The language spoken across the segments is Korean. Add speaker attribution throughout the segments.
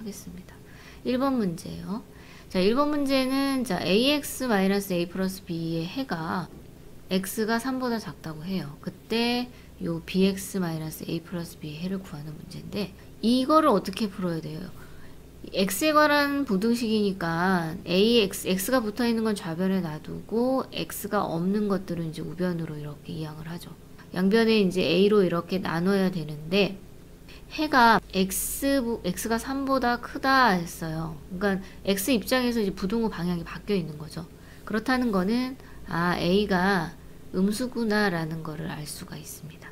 Speaker 1: 하겠습니다. 1번 문제예요. 자, 1번 문제는 자, ax-a 플러스 b의 해가 x가 3보다 작다고 해요. 그때 요 bx-a 플러스 b의 해를 구하는 문제인데 이거를 어떻게 풀어야 돼요? x에 관한 부등식이니까 x가 붙어 있는 건 좌변에 놔두고 x가 없는 것들은 이제 우변으로 이렇게 이항을 하죠. 양변에 이제 a로 이렇게 나눠야 되는데 해가 x가 3보다 크다 했어요. 그러니까 x 입장에서 이제 부등호 방향이 바뀌어 있는 거죠. 그렇다는 거는 아, a가 음수구나 라는 거를 알 수가 있습니다.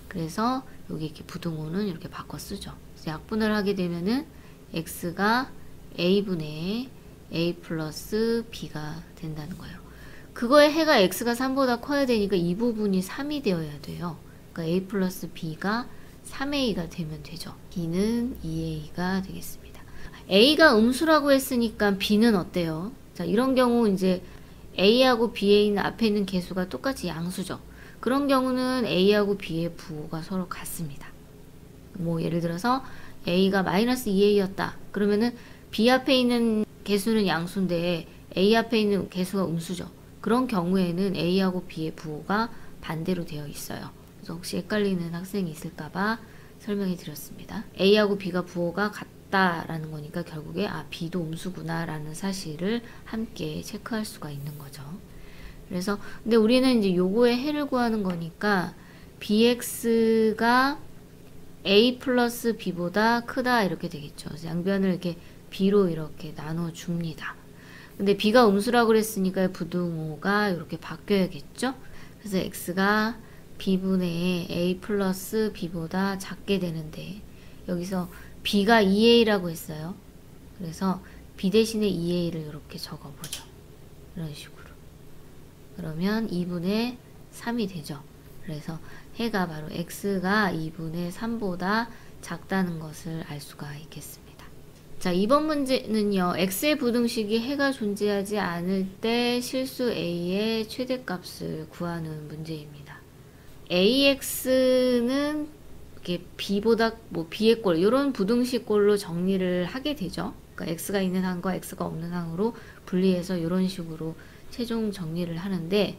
Speaker 1: 그래서 여기 이렇게 부등호는 이렇게 바꿔 쓰죠. 그래서 약분을 하게 되면은 x가 a분의 a 플러스 b가 된다는 거예요. 그거의 해가 x가 3보다 커야 되니까 이 부분이 3이 되어야 돼요. 그러니까 a 플러스 b가 3a가 되면 되죠. b는 2a가 되겠습니다. a가 음수라고 했으니까 b는 어때요? 자, 이런 경우 이제 a하고 b에 있는 앞에 있는 개수가 똑같이 양수죠. 그런 경우는 a하고 b의 부호가 서로 같습니다. 뭐 예를 들어서 a가 마이너스 2a였다. 그러면은 b 앞에 있는 개수는 양수인데 a 앞에 있는 개수가 음수죠. 그런 경우에는 a하고 b의 부호가 반대로 되어 있어요. 그래서 혹시 헷갈리는 학생이 있을까봐 설명해 드렸습니다. a하고 b가 부호가 같다라는 거니까 결국에 아, b도 음수구나 라는 사실을 함께 체크할 수가 있는 거죠. 그래서 근데 우리는 이제 요거의 해를 구하는 거니까 bx가 a 플러스 b보다 크다 이렇게 되겠죠. 그래서 양변을 이렇게 b로 이렇게 나눠줍니다. 근데 b가 음수라고 그랬으니까 부등호가 이렇게 바뀌어야겠죠. 그래서 x가 b분의 a 플러스 b보다 작게 되는데 여기서 b가 2a라고 했어요. 그래서 b 대신에 2a를 이렇게 적어보죠. 이런 식으로. 그러면 2분의 3이 되죠. 그래서 해가 바로 x가 2분의 3보다 작다는 것을 알 수가 있겠습니다. 자, 이번 문제는요. x의 부등식이 해가 존재하지 않을 때 실수 a의 최대값을 구하는 문제입니다. ax는 이렇게 b보다 뭐 b의 꼴 이런 부등식 꼴로 정리를 하게 되죠. 그러니까 x가 있는 항과 x가 없는 항으로 분리해서 이런 식으로 최종 정리를 하는데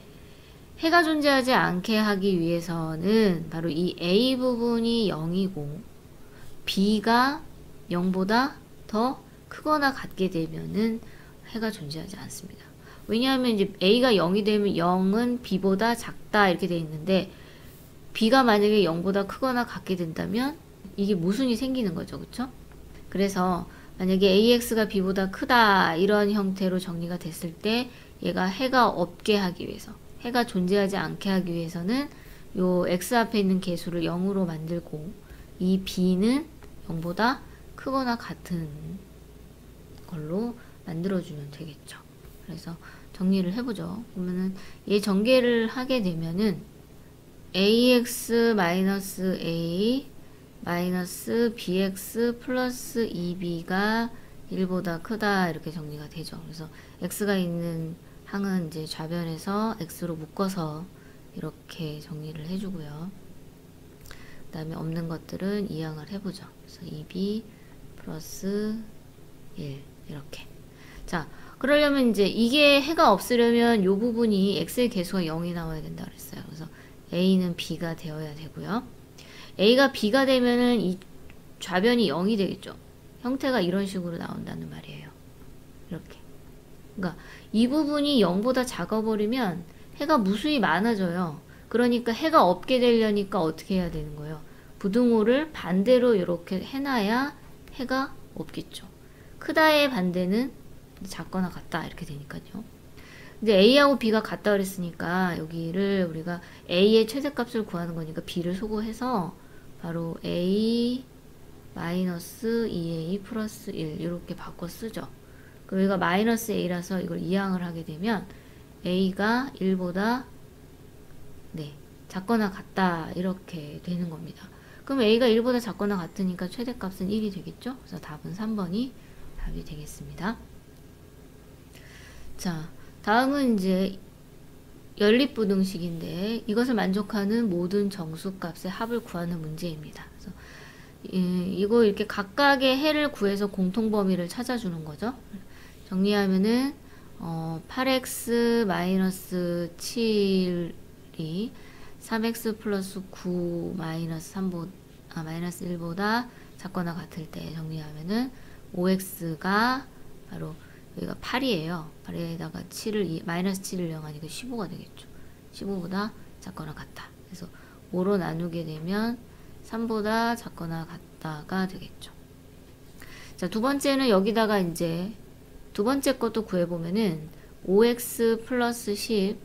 Speaker 1: 해가 존재하지 않게 하기 위해서는 바로 이 a 부분이 0이고 b가 0보다 더 크거나 같게 되면은 해가 존재하지 않습니다. 왜냐하면 이제 a가 0이 되면 0은 b보다 작다 이렇게 돼 있는데 b가 만약에 0보다 크거나 같게 된다면 이게 모순이 생기는 거죠. 그쵸? 그래서 만약에 ax가 b보다 크다 이런 형태로 정리가 됐을 때 얘가 해가 없게 하기 위해서 해가 존재하지 않게 하기 위해서는 요 x 앞에 있는 개수를 0으로 만들고 이 b는 0보다 크거나 같은 걸로 만들어주면 되겠죠. 그래서 정리를 해보죠. 그러면은 얘 전개를 하게 되면은 ax-a bx 플러스 2b가 1보다 크다 이렇게 정리가 되죠. 그래서 x가 있는 항은 이제 좌변에서 x로 묶어서 이렇게 정리를 해주고요. 그 다음에 없는 것들은 이항을 해보죠. 그래서 2b 플러스 1 이렇게. 자, 그러려면 이제 이게 해가 없으려면 이 부분이 x의 개수가 0이 나와야 된다 그랬어요. 그래서 a는 b가 되어야 되고요. a가 b가 되면은 이 좌변이 0이 되겠죠. 형태가 이런 식으로 나온다는 말이에요. 이렇게. 그러니까 이 부분이 0보다 작아버리면 해가 무수히 많아져요. 그러니까 해가 없게 되려니까 어떻게 해야 되는 거예요? 부등호를 반대로 이렇게 해놔야 해가 없겠죠. 크다의 반대는 작거나 같다 이렇게 되니까요. 근데 a하고 b가 같다 그랬으니까 여기를 우리가 a의 최대값을 구하는 거니까 b를 소거해서 바로 a 마이너스 2a 플러스 1 이렇게 바꿔 쓰죠. 그리고 여기가 마이너스 a라서 이걸 이항을 하게 되면 a가 1보다 작거나 같다 이렇게 되는 겁니다. 그럼 a가 1보다 작거나 같으니까 최대값은 1이 되겠죠? 그래서 답은 3번이 답이 되겠습니다. 자, 다음은 이제 연립부등식인데 이것을 만족하는 모든 정수값의 합을 구하는 문제입니다. 그래서 이거 이렇게 각각의 해를 구해서 공통범위를 찾아주는 거죠. 정리하면은 8x-7이 3x 플러스 9 마이너스 1보다 작거나 같을 때 정리하면은 5x가 바로 여기가 8이에요. 8에다가 7을 마이너스 7을 영하니까 15가 되겠죠. 15보다 작거나 같다. 그래서 5로 나누게 되면 3보다 작거나 같다가 되겠죠. 자, 두 번째는 여기다가 이제 두 번째 것도 구해보면은 5x 플러스 10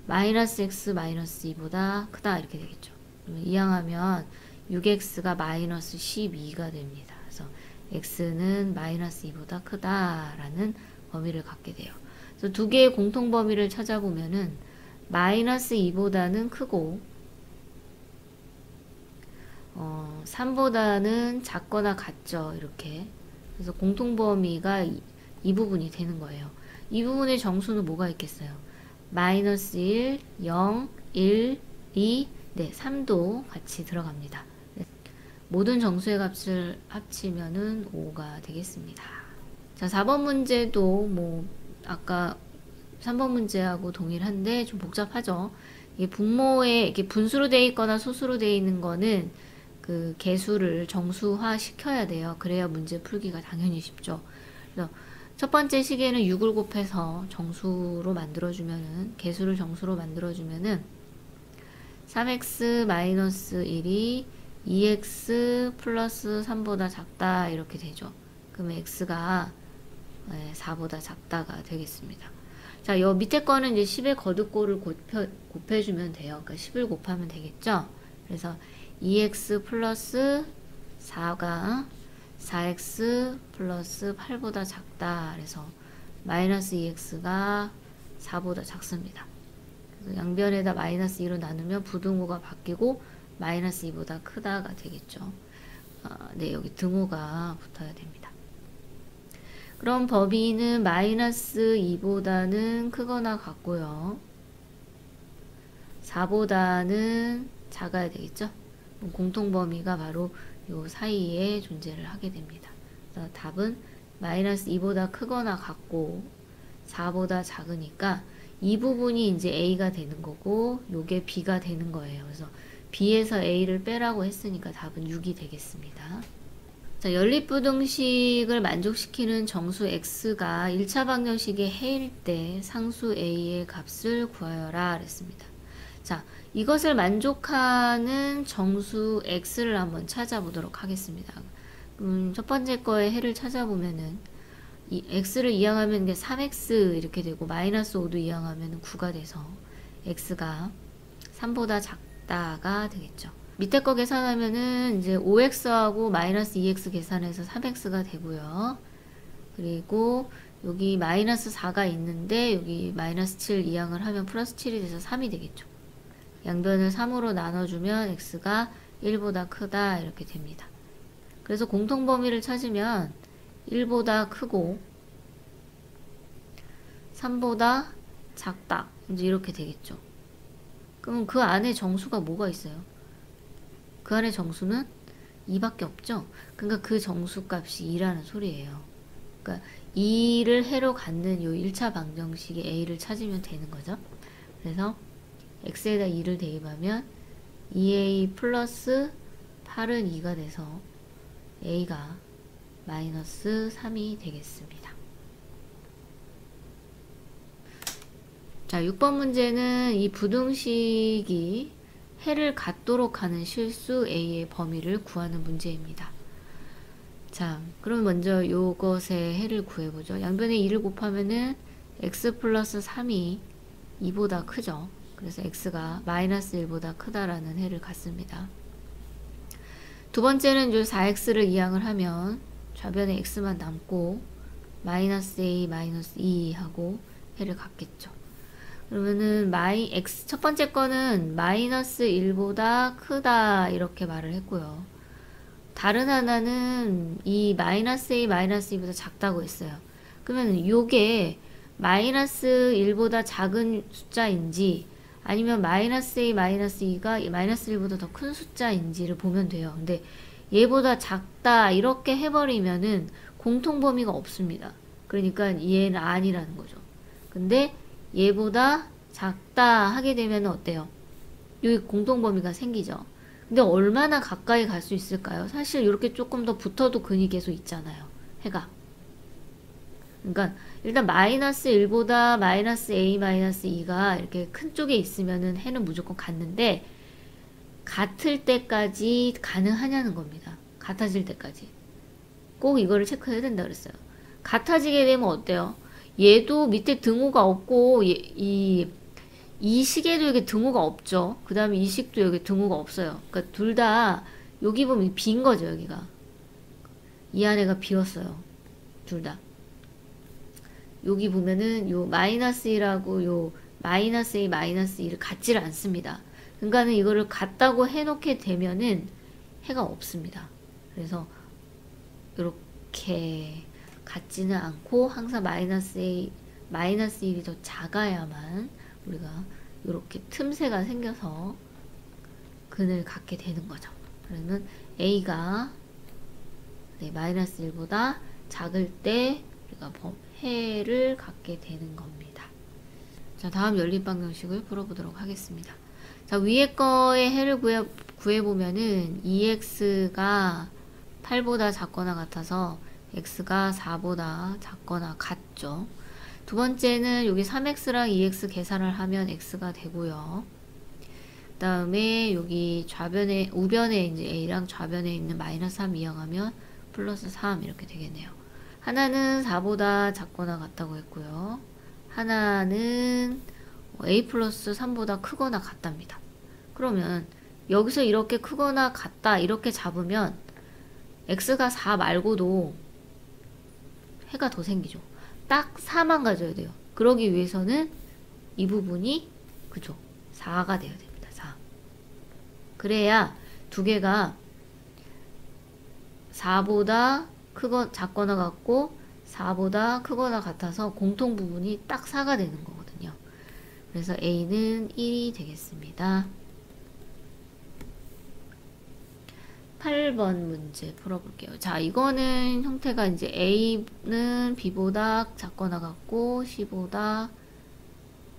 Speaker 1: 마이너스 x 마이너스 2보다 크다 이렇게 되겠죠. 그러면 이항하면 6x가 마이너스 12가 됩니다. 그래서 x는 마이너스 2보다 크다라는 범위를 갖게 돼요. 그래서 두 개의 공통 범위를 찾아보면은 마이너스 2보다는 크고 3보다는 작거나 같죠. 이렇게. 그래서 공통 범위가 이 부분이 되는 거예요. 이 부분의 정수는 뭐가 있겠어요? 마이너스 1, 0, 1, 2, 네, 3도 같이 들어갑니다. 모든 정수의 값을 합치면은 5가 되겠습니다. 자, 4번 문제도 뭐 아까 3번 문제하고 동일한데 좀 복잡하죠. 이게 분모에 이렇게 분수로 되어 있거나 소수로 되어 있는 거는 그 개수를 정수화 시켜야 돼요. 그래야 문제 풀기가 당연히 쉽죠. 그래서 첫 번째 식에는 6을 곱해서 정수로 만들어주면은, 개수를 정수로 만들어주면은 3x-1이 2x 플러스 3보다 작다 이렇게 되죠. 그러면 x가 4보다 작다가 되겠습니다. 자, 요 밑에 거는 이제 10의 거듭골을 곱해주면 돼요. 그러니까 10을 곱하면 되겠죠. 그래서 2x 플러스 4가 4x 플러스 8보다 작다. 그래서 마이너스 2x가 4보다 작습니다. 그래서 양변에다 마이너스 2로 나누면 부등호가 바뀌고 마이너스 2보다 크다가 되겠죠. 네, 여기 등호가 붙어야 됩니다. 그럼 범위는 마이너스 2보다는 크거나 같고요. 4보다는 작아야 되겠죠. 공통범위가 바로 요 사이에 존재를 하게 됩니다. 그래서 답은 마이너스 2보다 크거나 같고 4보다 작으니까 이 부분이 이제 A가 되는 거고 요게 B가 되는 거예요. 그래서 B에서 A를 빼라고 했으니까 답은 6이 되겠습니다. 자, 연립부등식을 만족시키는 정수 X가 1차 방정식의 해일 때 상수 A의 값을 구하여라 그랬습니다. 자, 이것을 만족하는 정수 X를 한번 찾아보도록 하겠습니다. 첫 번째 거의 해를 찾아보면은 이 X를 이항하면 이게 3X 이렇게 되고 마이너스 5도 이항하면 9가 돼서 X가 3보다 작다가 되겠죠. 밑에 거 계산하면은 이제 5x하고 마이너스 2x 계산해서 3x가 되고요. 그리고 여기 마이너스 4가 있는데 여기 마이너스 7 이항을 하면 플러스 7이 돼서 3이 되겠죠. 양변을 3으로 나눠주면 x가 1보다 크다 이렇게 됩니다. 그래서 공통범위를 찾으면 1보다 크고 3보다 작다 이제 이렇게 되겠죠. 그럼 그 안에 정수가 뭐가 있어요? 그 안에 정수는 2밖에 없죠. 그러니까 그 정수 값이 2라는 소리예요. 그러니까 2를 해로 갖는 요 1차 방정식의 A를 찾으면 되는 거죠. 그래서 X에다 2를 대입하면 2A 플러스 8은 2가 돼서 A가 마이너스 3이 되겠습니다. 자, 6번 문제는 이 부등식이 해를 갖도록 하는 실수 A의 범위를 구하는 문제입니다. 자, 그럼 먼저 요것의 해를 구해보죠. 양변에 2를 곱하면은 x 플러스 3이 2보다 크죠. 그래서 x가 마이너스 1보다 크다라는 해를 갖습니다. 두 번째는 요 4x를 이항을 하면 좌변에 x만 남고 마이너스 a 마이너스 2 하고 해를 갖겠죠. 그러면은 x 첫 번째 거는 마이너스 1보다 크다 이렇게 말을 했고요. 다른 하나는 이 마이너스 a 마이너스 2보다 작다고 했어요. 그러면 요게 마이너스 1보다 작은 숫자인지 아니면 마이너스 a 마이너스 2가 마이너스 1보다 더 큰 숫자인지를 보면 돼요. 근데 얘보다 작다 이렇게 해버리면은 공통 범위가 없습니다. 그러니까 얘는 아니라는 거죠. 근데 얘보다 작다 하게 되면 어때요? 여기 공통 범위가 생기죠. 근데 얼마나 가까이 갈 수 있을까요? 사실 이렇게 조금 더 붙어도 근이 계속 있잖아요. 해가. 그러니까 일단 마이너스 1보다 마이너스 a 마이너스 2가 이렇게 큰 쪽에 있으면은 해는 무조건 같는데 같을 때까지 가능하냐는 겁니다. 같아질 때까지. 꼭 이거를 체크해야 된다 그랬어요. 같아지게 되면 어때요? 얘도 밑에 등호가 없고 이 식에도 여기 등호가 없죠. 그 다음에 이 식도 여기 등호가 없어요. 그러니까 둘 다 여기 보면 빈 거죠. 여기가 이 안에가 비었어요. 둘 다. 여기 보면은 요 마이너스 1하고 요 마이너스 a 마이너스 2를 같지를 않습니다. 그러니까는 이거를 같다고 해놓게 되면은 해가 없습니다. 그래서 이렇게 같지는 않고 항상 마이너스 a 마이너스 1이 더 작아야만 우리가 이렇게 틈새가 생겨서 근을 갖게 되는 거죠. 그러면 a가 마이너스 1보다 작을 때 우리가 해를 갖게 되는 겁니다. 자, 다음 연립방정식을 풀어보도록 하겠습니다. 자, 위에 거의 해를 구해보면은 2x가 8보다 작거나 같아서 x가 4보다 작거나 같죠. 두 번째는 여기 3x랑 2x 계산을 하면 x가 되고요. 그 다음에 여기 좌변에 우변에 이제 a랑 좌변에 있는 마이너스 3 이항하면 플러스 3 이렇게 되겠네요. 하나는 4보다 작거나 같다고 했고요. 하나는 a 플러스 3보다 크거나 같답니다. 그러면 여기서 이렇게 크거나 같다 이렇게 잡으면 x가 4 말고도 해가 더 생기죠. 딱 4만 가져야 돼요. 그러기 위해서는 이 부분이 그죠? 4가 돼야 됩니다. 4. 그래야 두 개가 4보다 작거나 같고 4보다 크거나 같아서 공통 부분이 딱 4가 되는 거거든요. 그래서 a는 1이 되겠습니다. 8번 문제 풀어볼게요. 자, 이거는 형태가 이제 a는 b보다 작거나 같고 c보다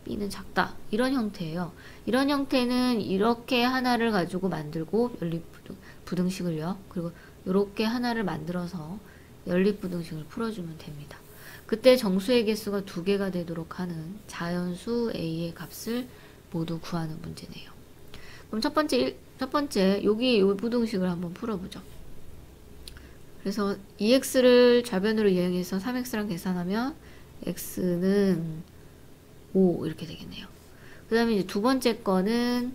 Speaker 1: b는 작다. 이런 형태예요. 이런 형태는 이렇게 하나를 가지고 만들고 연립부등식을요. 그리고 이렇게 하나를 만들어서 연립부등식을 풀어주면 됩니다. 그때 정수의 개수가 2개가 되도록 하는 자연수 a의 값을 모두 구하는 문제네요. 그럼 첫 번째 여기 이 부등식을 한번 풀어보죠. 그래서 2x를 좌변으로 이행해서 3x랑 계산하면 x는 5 이렇게 되겠네요. 그 다음에 이제 두 번째 거는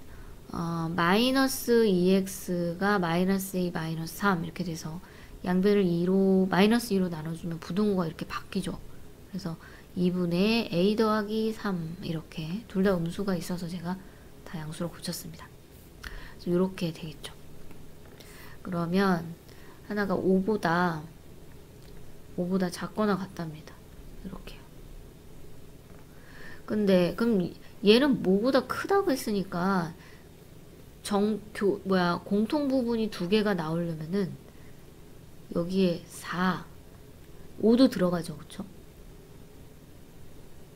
Speaker 1: 마이너스 2x가 마이너스 a 마이너스 3 이렇게 돼서 양변을 2로 마이너스 2로 나눠주면 부등호가 이렇게 바뀌죠. 그래서 2분의 a 더하기 3 이렇게 둘 다 음수가 있어서 제가 다 양수로 고쳤습니다. 그래서 이렇게 되겠죠. 그러면 하나가 5보다 작거나 같답니다. 이렇게요. 근데 그럼 얘는 뭐보다 크다고 했으니까 공통 부분이 2개가 나오려면은 여기에 4, 5도 들어가죠. 그쵸?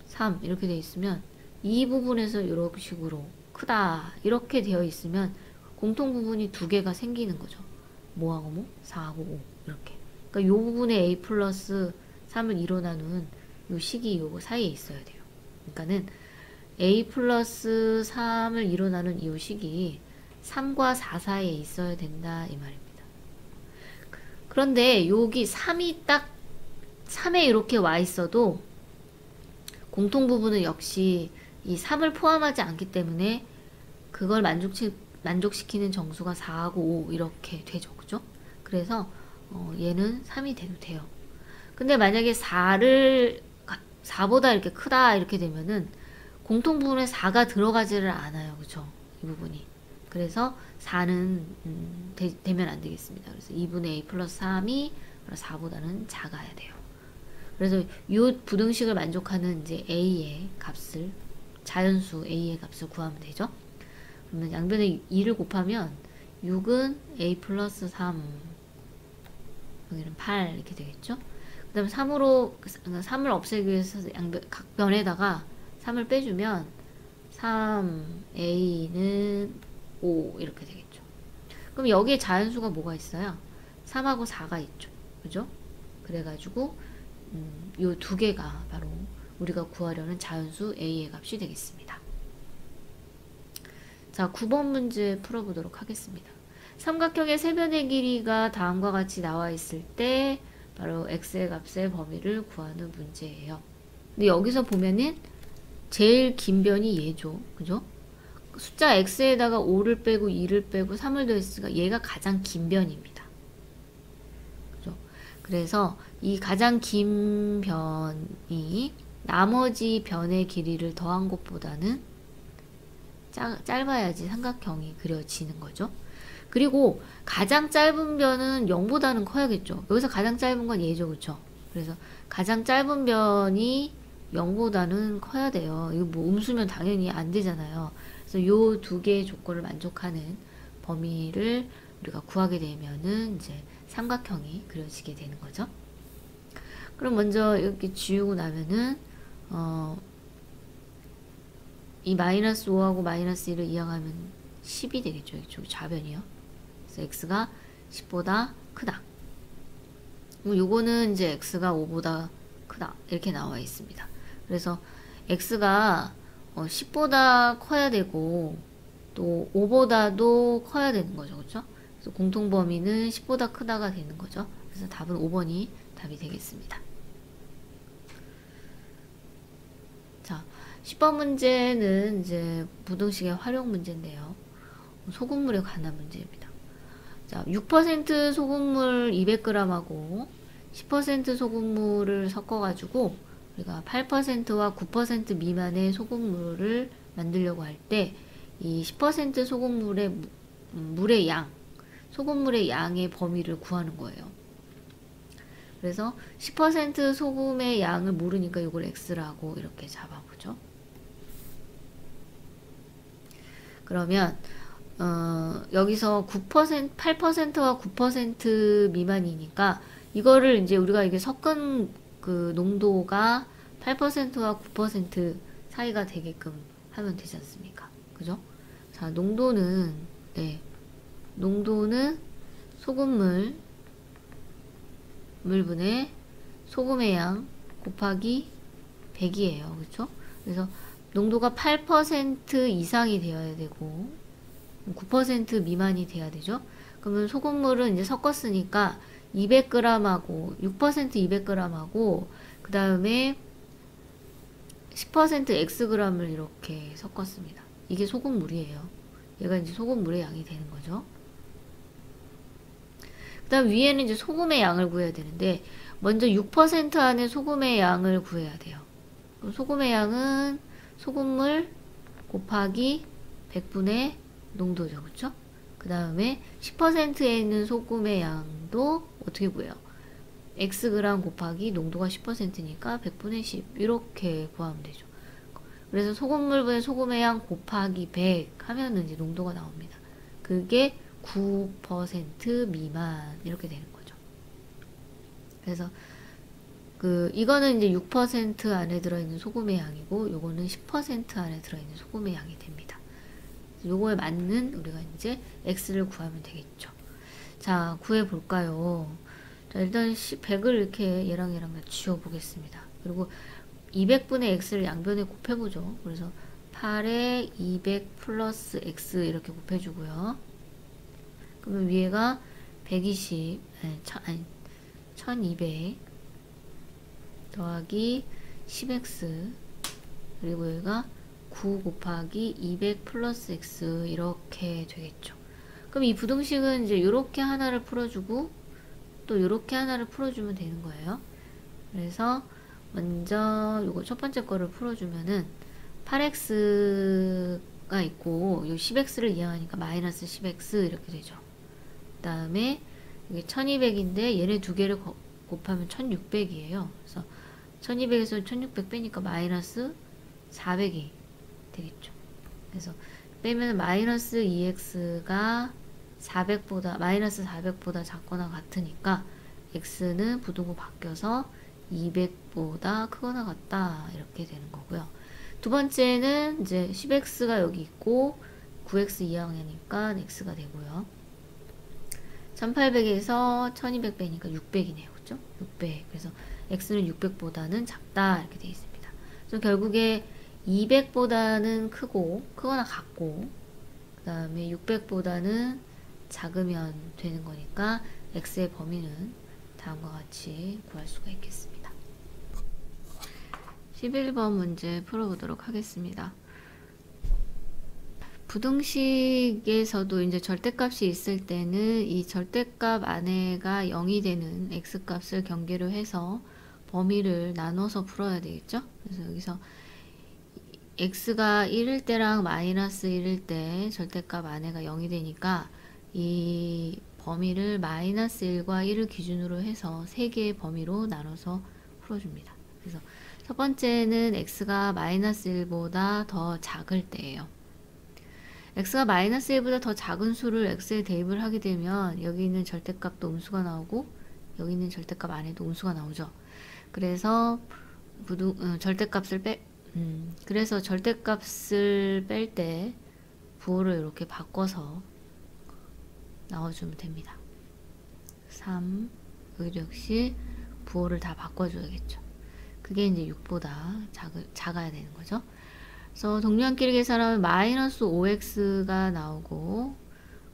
Speaker 1: 3 이렇게 돼 있으면 이 부분에서 이런 식으로 크다 이렇게 되어 있으면 공통 부분이 2개가 생기는 거죠. 뭐하고 뭐? 4하고 5 이렇게. 그러니까 요 부분에 a 플러스 3을 2로 나눈 요 식이 요거 사이에 있어야 돼요. 그러니까는 a 플러스 3을 2로 나눈 이 식이 3과 4 사이에 있어야 된다 이 말입니다. 그런데 여기 3이 딱 3에 이렇게 와 있어도 공통 부분은 역시 이 3을 포함하지 않기 때문에 그걸 만족시키는 정수가 4하고 5 이렇게 되죠. 그죠? 그래서 얘는 3이 돼도 돼요. 근데 만약에 4보다 이렇게 크다 이렇게 되면은 공통 부분에 4가 들어가지를 않아요. 그죠? 이 부분이. 그래서 4는 되면 안 되겠습니다. 그래서 2분의 a 플러스 3이 4보다는 작아야 돼요. 그래서 이 부등식을 만족하는 이제 a의 값을 자연수 a의 값을 구하면 되죠. 그러면 양변에 2를 곱하면 6은 a 플러스 3, 여기는 8 이렇게 되겠죠. 그 다음에 3을 없애기 위해서 각 변에다가 3을 빼주면 3a는 5 이렇게 되겠죠. 그럼 여기에 자연수가 뭐가 있어요? 3하고 4가 있죠. 그죠? 그래가지고 요 두 개가 바로 우리가 구하려는 자연수 a의 값이 되겠습니다. 자, 9번 문제 풀어보도록 하겠습니다. 삼각형의 세변의 길이가 다음과 같이 나와 있을 때 바로 x의 값의 범위를 구하는 문제예요. 근데 여기서 보면은 제일 긴 변이 얘죠. 그죠? 숫자 x에다가 5를 빼고 2를 빼고 3을 더했으니까 얘가 가장 긴 변입니다. 그죠? 그래서 이 가장 긴 변이 나머지 변의 길이를 더한 것보다는 짧아야지 삼각형이 그려지는 거죠. 그리고 가장 짧은 변은 0보다는 커야겠죠. 여기서 가장 짧은 건 얘죠. 그쵸? 그래서 가장 짧은 변이 0보다는 커야 돼요. 이거 뭐 음수면 당연히 안 되잖아요. 그래서 요 두 개의 조건을 만족하는 범위를 우리가 구하게 되면은 이제 삼각형이 그려지게 되는 거죠. 그럼 먼저 이렇게 지우고 나면은 이 마이너스 5하고 마이너스 1을 이항하면 10이 되겠죠. 이쪽 좌변이요. 그래서 x가 10보다 크다. 요거는 이제 x가 5보다 크다. 이렇게 나와 있습니다. 그래서 x가 10보다 커야 되고 또 5보다도 커야 되는 거죠. 그렇죠? 그래서 공통범위는 10보다 크다가 되는 거죠. 그래서 답은 5번이 답이 되겠습니다. 자, 10번 문제는 이제 부등식의 활용 문제인데요. 소금물에 관한 문제입니다. 자, 6% 소금물 200g하고 10% 소금물을 섞어가지고 우리가 8%와 9% 미만의 소금물을 만들려고 할 때 이 10% 소금물의 물의 양, 소금물의 양의 범위를 구하는 거예요. 그래서 10% 소금의 양을 모르니까 이걸 x라고 이렇게 잡아보죠. 그러면 여기서 9%, 8%와 9% 미만이니까 이거를 이제 우리가 이게 섞은 그 농도가 8%와 9% 사이가 되게끔 하면 되지 않습니까? 그죠? 자, 농도는 소금물 물분의 소금의 양 곱하기 100이에요. 그렇죠? 그래서 농도가 8% 이상이 되어야 되고 9% 미만이 돼야 되죠. 그러면 소금물은 이제 섞었으니까 200g하고 6% 200g하고 그 다음에 10% xg을 이렇게 섞었습니다. 이게 소금물이에요. 얘가 이제 소금물의 양이 되는 거죠. 그 다음 위에는 이제 소금의 양을 구해야 되는데 먼저 6% 안에 소금의 양을 구해야 돼요. 그럼 소금의 양은 소금물 곱하기 100분의 농도죠. 그쵸? 그 다음에 10%에 있는 소금의 양도 어떻게 구해요? xg 곱하기 농도가 10%니까 100분의 10 이렇게 구하면 되죠. 그래서 소금물분의 소금의 양 곱하기 100 하면은 이제 농도가 나옵니다. 그게 9% 미만 이렇게 되는 거죠. 그래서 이거는 이제 6% 안에 들어있는 소금의 양이고 요거는 10% 안에 들어있는 소금의 양이 됩니다. 요거에 맞는 우리가 이제 x를 구하면 되겠죠. 자, 구해 볼까요? 자, 일단 100을 이렇게 얘랑 지워 보겠습니다. 그리고 200분의 x를 양변에 곱해보죠. 그래서 8에 200 플러스 x 이렇게 곱해주고요. 그러면 위에가 120, 1200 더하기 10x 그리고 얘가 9 곱하기 200 플러스 x 이렇게 되겠죠. 그럼 이 부등식은 이제 이렇게 하나를 풀어주고 또 이렇게 하나를 풀어주면 되는 거예요. 그래서 먼저 요거 첫 번째 거를 풀어주면은 8x가 있고 요 10x를 이항하니까 마이너스 10x 이렇게 되죠. 그 다음에 이게 1200인데 얘네 두 개를 곱하면 1600이에요. 그래서 1200에서 1600 빼니까 마이너스 400이 되겠죠. 그래서 빼면 마이너스 2x가 400보다 마이너스 400보다 작거나 같으니까 x는 부등호 바뀌어서 200보다 크거나 같다 이렇게 되는 거고요. 두 번째는 이제 10x가 여기 있고 9x 이항이니까 x가 되고요. 1800에서 1200 빼니까 600이네요. 그죠? 600. 그래서 x는 600보다는 작다 이렇게 되어 있습니다. 그래서 결국에 200보다는 크거나 같고 그 다음에 600보다는 작으면 되는 거니까 x의 범위는 다음과 같이 구할 수가 있겠습니다. 11번 문제 풀어보도록 하겠습니다. 부등식에서도 이제 절대값이 있을 때는 이 절대값 안에가 0이 되는 x값을 경계로 해서 범위를 나눠서 풀어야 되겠죠? 그래서 여기서 x가 1일 때랑 마이너스 1일 때 절대값 안에가 0이 되니까 이 범위를 마이너스 1과 1을 기준으로 해서 3개의 범위로 나눠서 풀어줍니다. 그래서 첫 번째는 x가 마이너스 1보다 더 작을 때예요. x가 마이너스 1보다 더 작은 수를 x에 대입을 하게 되면 여기 있는 절대값도 음수가 나오고 여기 있는 절대값 안에도 음수가 나오죠. 그래서 절대값을 뺄 때 부호를 이렇게 바꿔서 나와주면 됩니다. 3 여기도 역시 부호를 다 바꿔줘야겠죠. 그게 이제 6보다 작아야 되는 거죠. 그래서 동류한끼리 계산하면 마이너스 5x가 나오고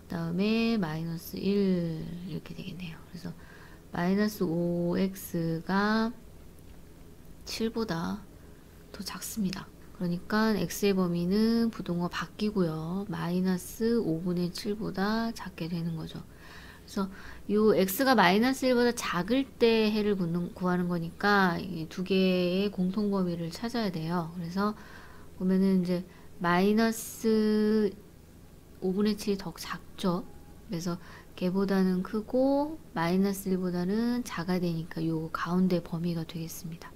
Speaker 1: 그 다음에 마이너스 1 이렇게 되겠네요. 그래서 마이너스 5x가 7보다 더 작습니다. 그러니까 x의 범위는 부등호 바뀌고요. 마이너스 5분의 7보다 작게 되는 거죠. 그래서 요 x가 마이너스 1보다 작을 때 해를 구하는 거니까 이 두 개의 공통 범위를 찾아야 돼요. 그래서 보면은 이제 마이너스 5분의 7이 더 작죠. 그래서 걔보다는 크고 마이너스 1보다는 작아야 되니까 요 가운데 범위가 되겠습니다.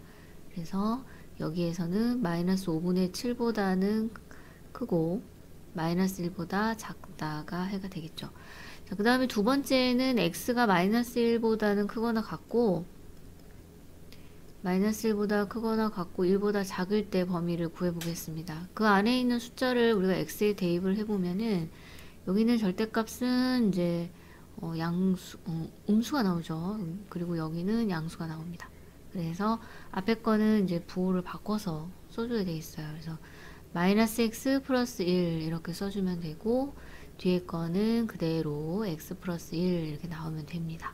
Speaker 1: 그래서 여기에서는 마이너스 5분의 7보다는 크고 마이너스 1보다 작다가 해가 되겠죠. 그 다음에 두 번째는 x가 마이너스 1보다는 크거나 같고 마이너스 1보다 크거나 같고 1보다 작을 때 범위를 구해보겠습니다. 그 안에 있는 숫자를 우리가 x에 대입을 해보면은 여기 있는 절대값은 이제 음수가 나오죠. 그리고 여기는 양수가 나옵니다. 그래서 앞에 거는 이제 부호를 바꿔서 써줘야 되겠어요. 그래서 마이너스 x 플러스 1 이렇게 써주면 되고 뒤에 거는 그대로 x 플러스 1 이렇게 나오면 됩니다.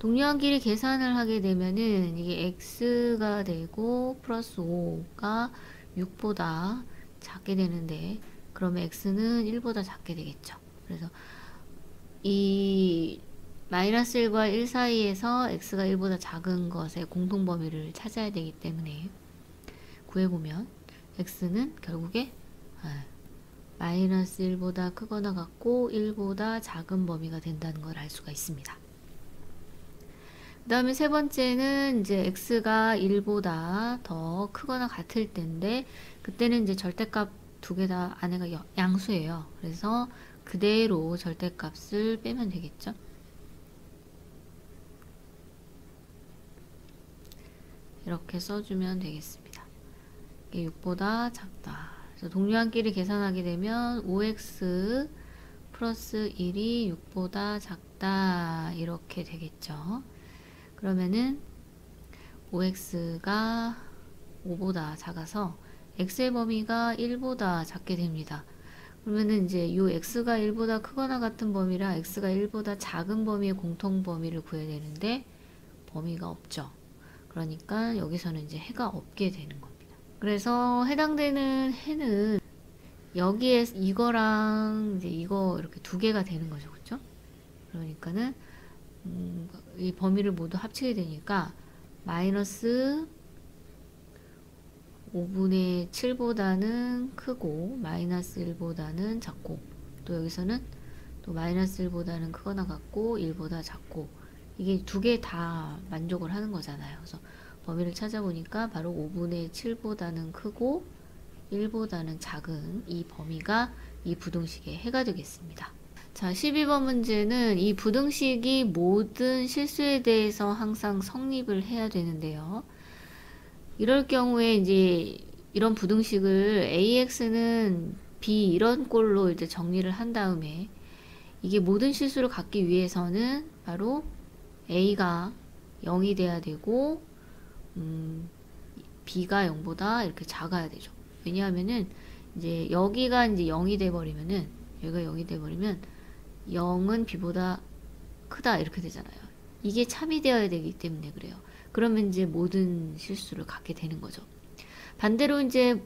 Speaker 1: 동류한끼리 계산을 하게 되면은 이게 x가 되고 플러스 5가 6보다 작게 되는데 그러면 x는 1보다 작게 되겠죠. 그래서 이 마이너스 1과 1 사이에서 x가 1보다 작은 것의 공통범위를 찾아야 되기 때문에 구해보면 x는 결국에 마이너스 1보다 크거나 같고 1보다 작은 범위가 된다는 걸 알 수가 있습니다. 그 다음에 세 번째는 이제 x가 1보다 더 크거나 같을 때인데 그때는 이제 절대값 두 개 다 안에가 양수예요. 그래서 그대로 절대값을 빼면 되겠죠. 이렇게 써주면 되겠습니다. 이게 6보다 작다. 그래서 동류한끼리 계산하게 되면 5x 플러스 1이 6보다 작다 이렇게 되겠죠. 그러면은 5x가 5보다 작아서 x의 범위가 1보다 작게 됩니다. 그러면은 이제 요 x가 1보다 크거나 같은 범위랑 x가 1보다 작은 범위의 공통 범위를 구해야 되는데 범위가 없죠. 그러니까 여기서는 이제 해가 없게 되는 겁니다. 그래서 해당되는 해는 여기에 이거랑 이제 이거 이렇게 두 개가 되는 거죠. 그렇죠? 그러니까는 이 범위를 모두 합치게 되니까 마이너스 5분의 7보다는 크고 마이너스 1보다는 작고 또 여기서는 또 마이너스 1보다는 크거나 같고 1보다 작고 이게 두 개 다 만족을 하는 거잖아요. 그래서 범위를 찾아보니까 바로 5분의 7보다는 크고 1보다는 작은 이 범위가 이 부등식의 해가 되겠습니다. 자, 12번 문제는 이 부등식이 모든 실수에 대해서 항상 성립을 해야 되는데요. 이럴 경우에 이제 이런 부등식을 AX는 B 이런 꼴로 이제 정리를 한 다음에 이게 모든 실수를 갖기 위해서는 바로 A가 0이 돼야 되고 B가 0보다 이렇게 작아야 되죠. 왜냐하면은 이제 여기가 이제 0이 돼 버리면은 여기가 0이 돼 버리면 0은 B보다 크다 이렇게 되잖아요. 이게 참이 되어야 되기 때문에 그래요. 그러면 이제 모든 실수를 갖게 되는 거죠. 반대로 이제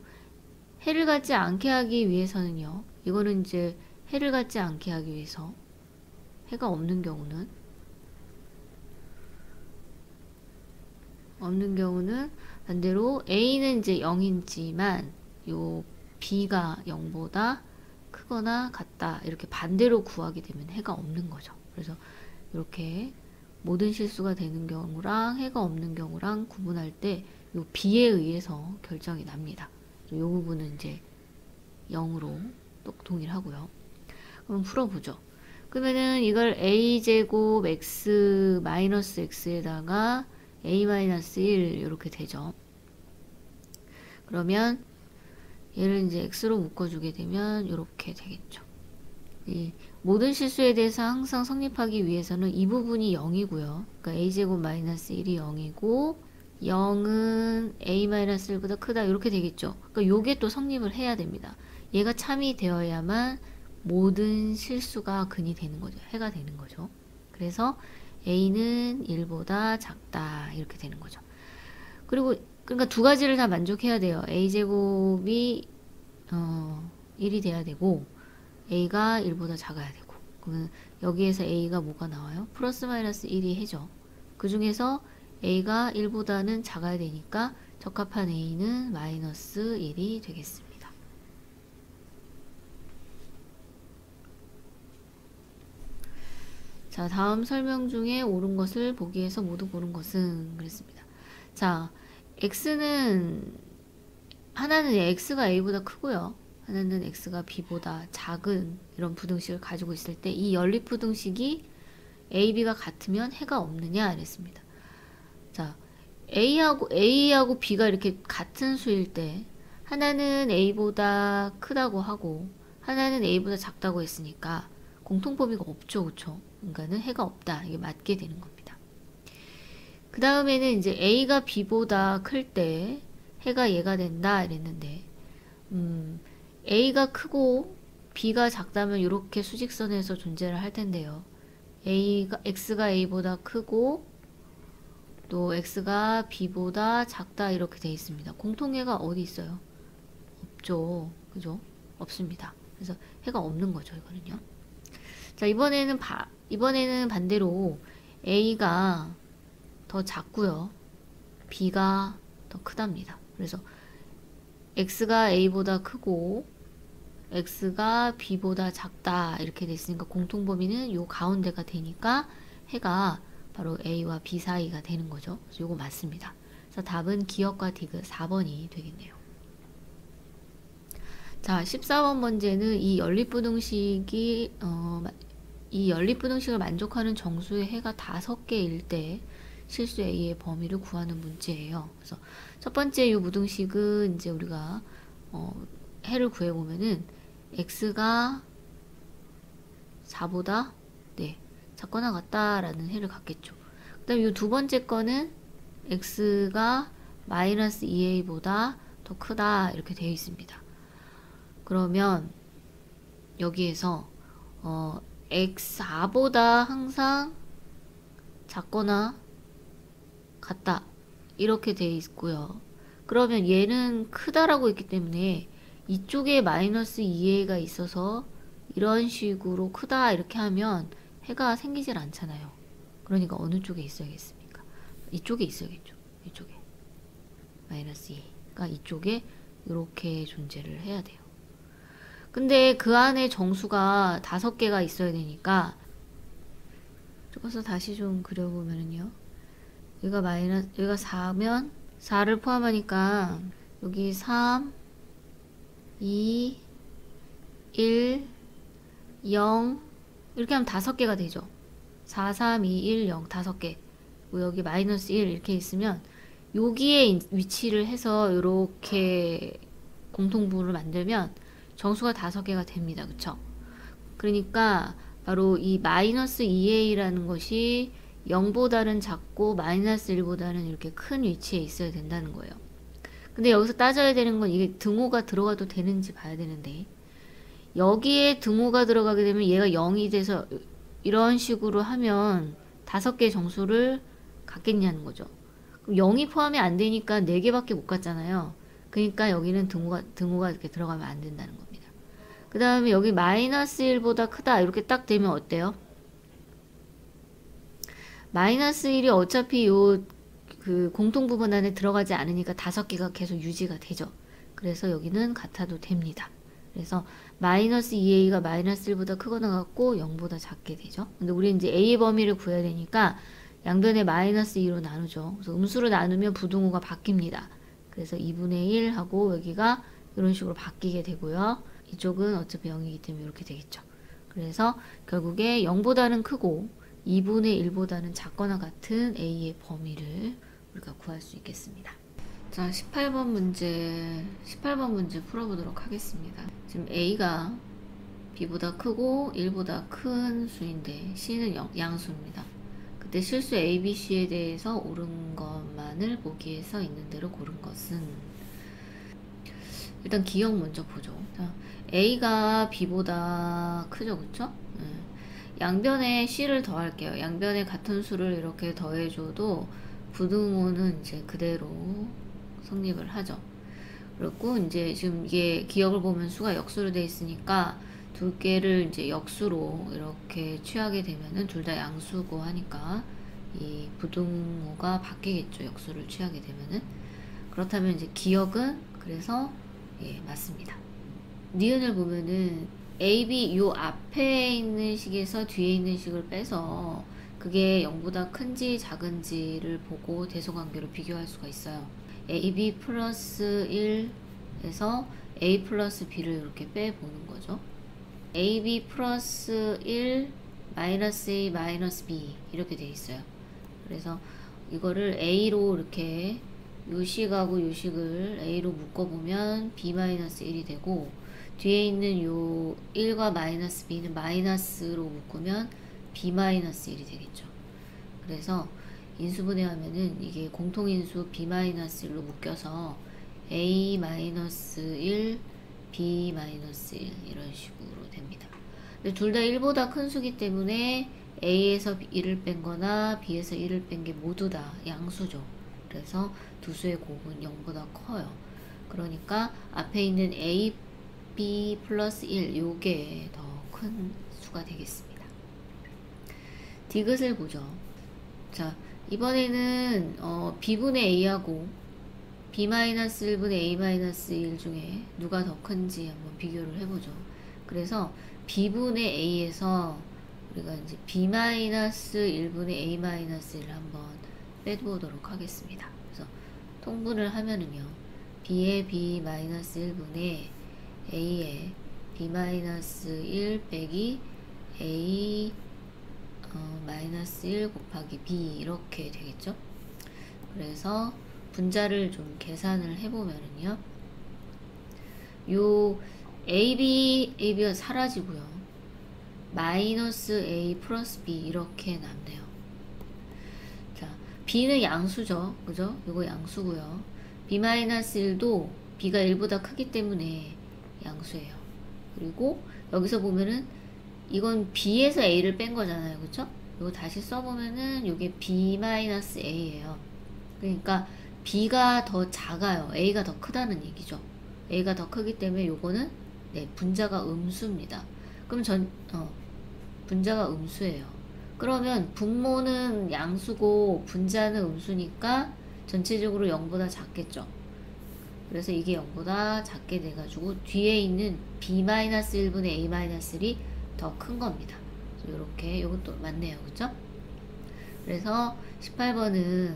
Speaker 1: 해를 갖지 않게 하기 위해서는요. 이거는 이제 해를 갖지 않게 하기 위해서 해가 없는 경우는 반대로 A는 이제 0이지만 요 B가 0보다 크거나 같다 이렇게 반대로 구하게 되면 해가 없는 거죠. 그래서 이렇게 모든 실수가 되는 경우랑 해가 없는 경우랑 구분할 때 요 B에 의해서 결정이 납니다. 이 부분은 이제 0으로 또 동일하고요. 그럼 풀어보죠. 그러면은 이걸 a제곱 x 마이너스 x에다가 a 마이너스 1 이렇게 되죠. 그러면 얘를 이제 x로 묶어주게 되면 이렇게 되겠죠. 이 모든 실수에 대해서 항상 성립하기 위해서는 이 부분이 0이고요. 그러니까 a제곱 마이너스 1이 0이고 0은 a-1보다 크다 이렇게 되겠죠. 그러니까 요게 또 성립을 해야 됩니다. 얘가 참이 되어야만 모든 실수가 근이 되는 거죠. 해가 되는 거죠. 그래서 a는 1보다 작다 이렇게 되는 거죠. 그리고 그러니까 두 가지를 다 만족해야 돼요. a제곱이 1이 돼야 되고 a가 1보다 작아야 되고 그러면 여기에서 a가 뭐가 나와요? 플러스 마이너스 1이 해죠. 그 중에서 a가 1보다는 작아야 되니까 적합한 a는 마이너스 1이 되겠습니다. 자, 다음 설명 중에 옳은 것을 보기에서 모두 고른 것은 그랬습니다. 자, x는 하나는 x가 a보다 크고요. 하나는 x가 b보다 작은 이런 부등식을 가지고 있을 때 이 연립부등식이 a, b가 같으면 해가 없느냐 이랬습니다. 자, A하고 B가 이렇게 같은 수일 때 하나는 A보다 크다고 하고 하나는 A보다 작다고 했으니까 공통범위가 없죠. 그쵸? 그러니까는 해가 없다. 이게 맞게 되는 겁니다. 그 다음에는 이제 A가 B보다 클 때 해가 얘가 된다 이랬는데 A가 크고 B가 작다면 이렇게 수직선에서 존재를 할 텐데요. X가 A보다 크고 또 x가 b보다 작다 이렇게 돼 있습니다. 공통해가 어디 있어요? 없죠. 그죠? 없습니다. 그래서 해가 없는 거죠. 이거는요. 자, 이번에는 반대로 a가 더 작고요. b가 더 크답니다. 그래서 x가 a보다 크고 x가 b보다 작다 이렇게 됐으니까 공통범위는 요 가운데가 되니까 해가 바로 A와 B 사이가 되는 거죠. 그래서 요거 맞습니다. 그래서 답은 기역과 디귿 4번이 되겠네요. 자, 14번 문제는 이 연립부등식을 만족하는 정수의 해가 5개일 때 실수 A의 범위를 구하는 문제예요. 그래서 첫 번째 이 부등식은 이제 우리가 해를 구해보면은 x가 4보다 작거나 같다라는 해를 갖겠죠. 그 다음 이 두 번째 거는 x가 마이너스 2a보다 더 크다 이렇게 되어 있습니다. 그러면 여기에서 x4보다 항상 작거나 같다 이렇게 되어 있고요. 그러면 얘는 크다라고 했기 때문에 이쪽에 마이너스 2a가 있어서 이런 식으로 크다 이렇게 하면 해가 생기질 않잖아요. 그러니까 어느 쪽에 있어야겠습니까? 이쪽에 있어야겠죠. 이쪽에 마이너스 2가 이쪽에 이렇게 존재를 해야 돼요. 근데 그 안에 정수가 5개가 있어야 되니까 적어서 다시 좀 그려보면요. 여기가 4면 4를 포함하니까 여기 3, 2, 1, 0 이렇게 하면 5개가 되죠. 4, 3, 2, 1, 0 5개. 여기 마이너스 1 이렇게 있으면 여기에 위치를 해서 이렇게 공통분모를 만들면 정수가 5개가 됩니다. 그쵸? 그러니까 바로 이 마이너스 2a라는 것이 0보다는 작고 마이너스 1보다는 이렇게 큰 위치에 있어야 된다는 거예요. 근데 여기서 따져야 되는 건 이게 등호가 들어가도 되는지 봐야 되는데, 여기에 등호가 들어가게 되면 얘가 0이 돼서 이런 식으로 하면 5개의 정수를 갖겠냐는 거죠. 그럼 0이 포함이 안 되니까 4개밖에 못 갖잖아요. 그러니까 여기는 등호가 이렇게 들어가면 안 된다는 겁니다. 그 다음에 여기 마이너스 1보다 크다 이렇게 딱 되면 어때요? 마이너스 1이 어차피 그 공통부분 안에 들어가지 않으니까 5개가 계속 유지가 되죠. 그래서 여기는 같아도 됩니다. 그래서 마이너스 2a가 마이너스 1보다 크거나 같고 0보다 작게 되죠. 근데 우리 이제 a의 범위를 구해야 되니까 양변에 마이너스 2로 나누죠. 그래서 음수로 나누면 부등호가 바뀝니다. 그래서 2분의 1 하고 여기가 이런 식으로 바뀌게 되고요. 이쪽은 어차피 0이기 때문에 이렇게 되겠죠. 그래서 결국에 0보다는 크고 2분의 1보다는 작거나 같은 a의 범위를 우리가 구할 수 있겠습니다. 자, 18번 문제 풀어보도록 하겠습니다. 지금 a가 b보다 크고 1보다 큰 수인데 c는 양수입니다. 그때 실수 a, b, c에 대해서 옳은 것만을 보기 위해서 있는 대로 고른 것은, 일단 기억 먼저 보죠. 자, a가 b보다 크죠, 그쵸? 양변에 c를 더할게요. 양변에 같은 수를 이렇게 더해줘도 부등호는 이제 그대로 성립을 하죠. 그리고 이제 지금 이게 기억을 보면 수가 역수로 되어 있으니까 두 개를 이제 역수로 이렇게 취하게 되면은 둘 다 양수고 하니까 이 부등호가 바뀌겠죠. 역수를 취하게 되면은. 그렇다면 이제 기억은 그래서 예, 맞습니다. 니은을 보면은 A, B 요 앞에 있는 식에서 뒤에 있는 식을 빼서 그게 0보다 큰지 작은지를 보고 대소관계로 비교할 수가 있어요. AB 플러스 1에서 A 플러스 B를 이렇게 빼보는 거죠. AB 플러스 1 마이너스 A 마이너스 B 이렇게 돼 있어요. 그래서 이거를 A로 이렇게 요식하고 요식을 A로 묶어보면 B 마이너스 1이 되고, 뒤에 있는 요 1과 마이너스 B는 마이너스로 묶으면 B 마이너스 1이 되겠죠. 그래서 인수분해하면은 이게 공통인수 B 마이너스 1로 묶여서 A 마이너스 1, B 마이너스 1 이런 식으로 됩니다. 근데 둘 다 1보다 큰 수기 때문에 A에서 1을 뺀 거나 B에서 1을 뺀 게 모두 다 양수죠. 그래서 두 수의 곱은 0보다 커요. 그러니까 앞에 있는 A, B 플러스 1 요게 더 큰 수가 되겠습니다. 디귿을 보죠. 자, 이번에는 B분의 A하고 B-1분의 A-1 중에 누가 더 큰지 한번 비교를 해보죠. 그래서 B분의 A에서 우리가 이제 B-1분의 A-1을 한번 빼보도록 하겠습니다. 그래서 통분을 하면은요, B의 B-1분의 A의 B-1 빼기 A 마이너스 1 곱하기 B 이렇게 되겠죠. 그래서 분자를 좀 계산을 해보면은요, 요 AB가 사라지고요, 마이너스 A 플러스 B 이렇게 남네요. 자, B는 양수죠, 그죠? 요거 양수고요. B-1도 B가 1보다 크기 때문에 양수예요. 그리고 여기서 보면은 이건 B에서 A를 뺀 거잖아요, 그쵸? 이거 다시 써보면은 이게 B-A예요. 그러니까 B가 더 작아요. A가 더 크다는 얘기죠. A가 더 크기 때문에 요거는 네, 분자가 음수입니다. 그럼 분자가 음수예요. 그러면 분모는 양수고 분자는 음수니까 전체적으로 0보다 작겠죠. 그래서 이게 0보다 작게 돼가지고 뒤에 있는 B-1분의 A-1이 더 큰 겁니다. 이렇게 이것도 맞네요, 그죠? 그래서 18번은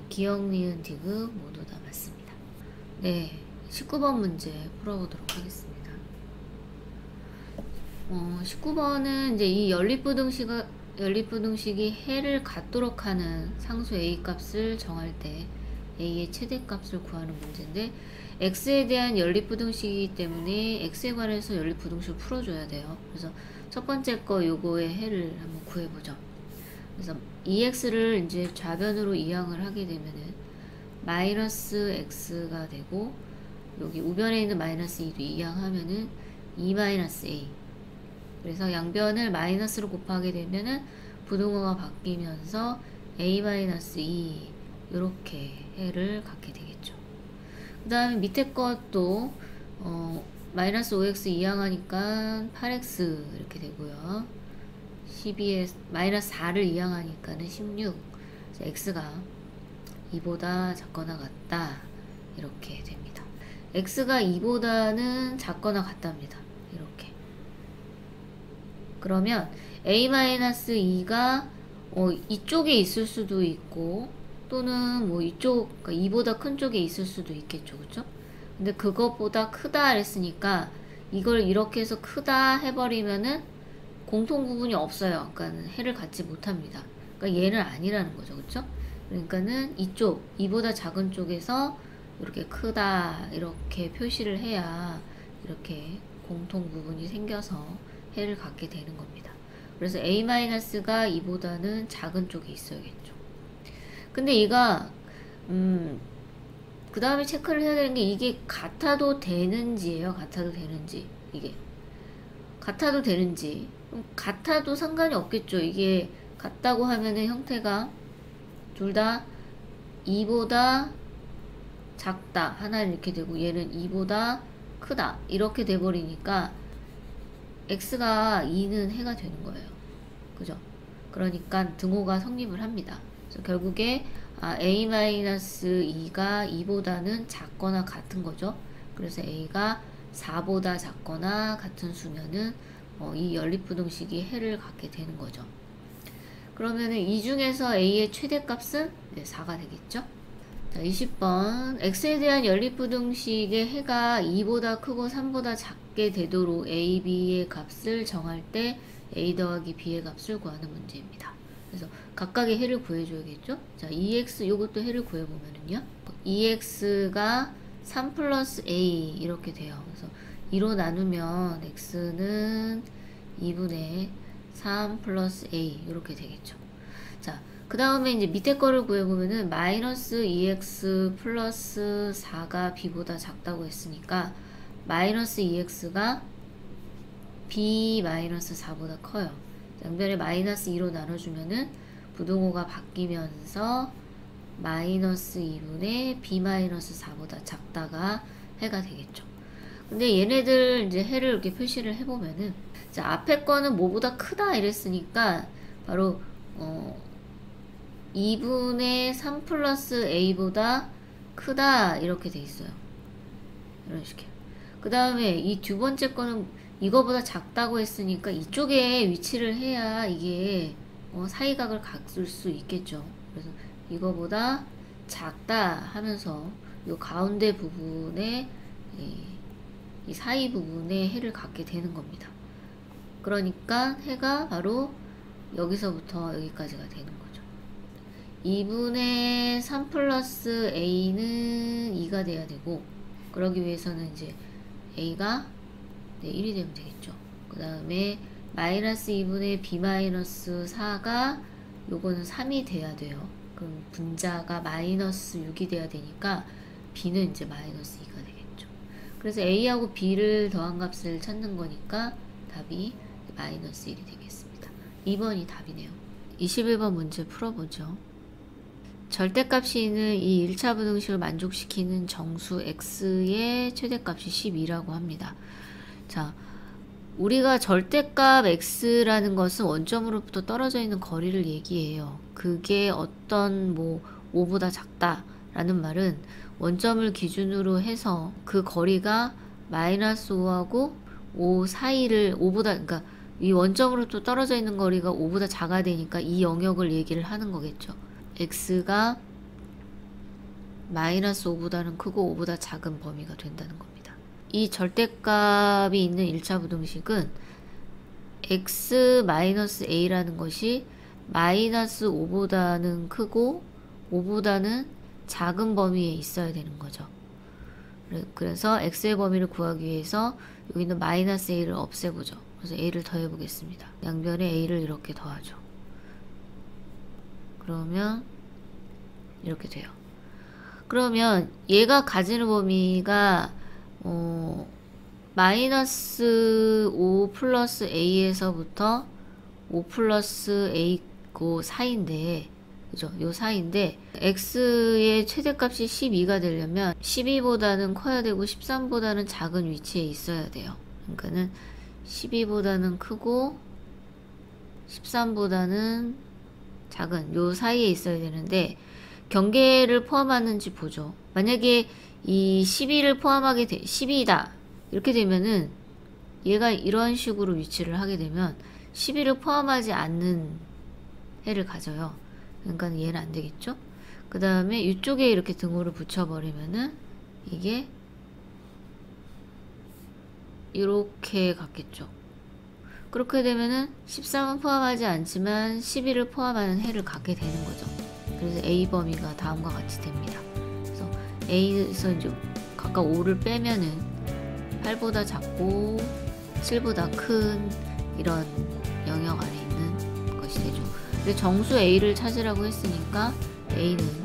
Speaker 1: 기억, 니은, 디귿 모두 다 맞습니다. 네, 19번 문제 풀어보도록 하겠습니다. 19번은 이제 이 연립부등식이 해를 갖도록 하는 상수 a 값을 정할 때 a의 최대값을 구하는 문제인데, x에 대한 연립부등식이기 때문에 x에 관해서 연립부등식을 풀어줘야 돼요. 그래서 첫 번째 거 요거의 해를 한번 구해보죠. 그래서 ex를 이제 좌변으로 이항을 하게 되면은 마이너스 x가 되고, 여기 우변에 있는 마이너스 2도 이항하면은 2 마이너스 a. 그래서 양변을 마이너스로 곱하게 되면은 부등호가 바뀌면서 a 마이너스 2 이렇게 해를 갖게 되겠죠. 그 다음에 밑에 것도 마이너스 5x 이항하니까 8x 이렇게 되고요. 12에 마이너스 4를 이항하니까는 16. x가 2보다 작거나 같다 이렇게 됩니다. x가 2보다는 작거나 같답니다. 이렇게. 그러면 a-2가 이쪽에 있을 수도 있고, 또는 뭐 이쪽, 그러니까 2보다 큰 쪽에 있을 수도 있겠죠. 그쵸? 근데 그것보다 크다 했으니까 이걸 이렇게 해서 크다 해버리면은 공통 부분이 없어요. 그러니까 해를 갖지 못합니다. 그러니까 얘는 아니라는 거죠. 그쵸? 그러니까는 이쪽 2보다 작은 쪽에서 이렇게 크다 이렇게 표시를 해야 이렇게 공통 부분이 생겨서 해를 갖게 되는 겁니다. 그래서 a-가 2보다는 작은 쪽에 있어야겠죠. 근데 얘가 그 다음에 체크를 해야 되는 게 이게 같아도 되는지예요. 같아도 되는지. 이게 같아도 되는지. 같아도 상관이 없겠죠. 이게 같다고 하면은 형태가 둘 다 2보다 작다 하나는 이렇게 되고, 얘는 2보다 크다 이렇게 돼버리니까 x가 2는 해가 되는 거예요. 그죠? 그러니까 등호가 성립을 합니다. 그래서 결국에 a-2가 2보다는 작거나 같은 거죠. 그래서 a가 4보다 작거나 같은 수면은 이 연립부등식이 해를 갖게 되는 거죠. 그러면은 이 중에서 a의 최대값은 4가 되겠죠. 자, 20번. x에 대한 연립부등식의 해가 2보다 크고 3보다 작게 되도록 a, b의 값을 정할 때 a 더하기 b의 값을 구하는 문제입니다. 그래서 각각의 해를 구해줘야겠죠. 자, 2x 요것도 해를 구해보면은요, 2x가 3 플러스 a 이렇게 돼요. 그래서 2로 나누면 x는 2분의 3 플러스 a 이렇게 되겠죠. 자, 그 다음에 이제 밑에 거를 구해보면은 마이너스 2x 플러스 4가 b보다 작다고 했으니까 마이너스 2x가 b 마이너스 4보다 커요. 양변에 마이너스 2로 나눠주면은 부등호가 바뀌면서 마이너스 2분의 b 마이너스 4보다 작다가 해가 되겠죠. 근데 얘네들 이제 해를 이렇게 표시를 해보면은, 자, 앞에 거는 뭐보다 크다 이랬으니까 바로 2분의 3 플러스 a보다 크다 이렇게 돼 있어요. 이런 식이에요. 그 다음에 이 두 번째 거는 이거보다 작다고 했으니까 이쪽에 위치를 해야 이게 사이각을 갖을 수 있겠죠. 그래서 이거보다 작다 하면서 이 가운데 부분에 이 사이 부분에 해를 갖게 되는 겁니다. 그러니까 해가 바로 여기서부터 여기까지가 되는 거죠. 2분의 3 플러스 a는 2가 돼야 되고, 그러기 위해서는 이제 a가 1이 되면 되겠죠. 그 다음에 마이너스 2분의 b 마이너스 4가 요거는 3이 돼야 돼요. 그럼 분자가 마이너스 6이 돼야 되니까 b는 이제 마이너스 2가 되겠죠. 그래서 a하고 b를 더한 값을 찾는 거니까 답이 마이너스 1이 되겠습니다. 2번이 답이네요. 21번 문제 풀어보죠. 절대값이 있는 이 1차 부등식을 만족시키는 정수 x의 최대값이 12라고 합니다. 자, 우리가 절대값 x라는 것은 원점으로부터 떨어져 있는 거리를 얘기해요. 그게 어떤 5보다 작다라는 말은 원점을 기준으로 해서 그 거리가 마이너스 5하고 5 사이를 5보다, 그러니까 이 원점으로부터 떨어져 있는 거리가 5보다 작아야 되니까 이 영역을 얘기를 하는 거겠죠. x가 마이너스 5보다는 크고 5보다 작은 범위가 된다는 겁니다. 이 절대값이 있는 1차 부등식은 x-a라는 것이 마이너스 5보다는 크고 5보다는 작은 범위에 있어야 되는 거죠. 그래서 x의 범위를 구하기 위해서 여기 있는 마이너스 a를 없애보죠. 그래서 a를 더해 보겠습니다. 양변에 a를 이렇게 더하죠. 그러면 이렇게 돼요. 그러면 얘가 가지는 범위가 마이너스 5 플러스 a에서부터 5 플러스 a 그 사이인데, 그죠? 요 사이인데 x의 최대값이 12가 되려면 12보다는 커야 되고 13보다는 작은 위치에 있어야 돼요. 그러니까는 12보다는 크고 13보다는 작은 요 사이에 있어야 되는데 경계를 포함하는지 보죠. 만약에 이 12를 포함하게 12다 이렇게 되면은 얘가 이런 식으로 위치를 하게 되면 12를 포함하지 않는 해를 가져요. 그러니까 얘는 안 되겠죠. 그 다음에 이쪽에 이렇게 등호를 붙여버리면은 이게 이렇게 갔겠죠. 그렇게 되면은 13은 포함하지 않지만 12를 포함하는 해를 갖게 되는 거죠. 그래서 A 범위가 다음과 같이 됩니다. 그래서 A에서 이제 각각 5를 빼면은 8보다 작고 7보다 큰 이런 영역 안에 있는 것이 되죠. 근데 정수 A를 찾으라고 했으니까 A는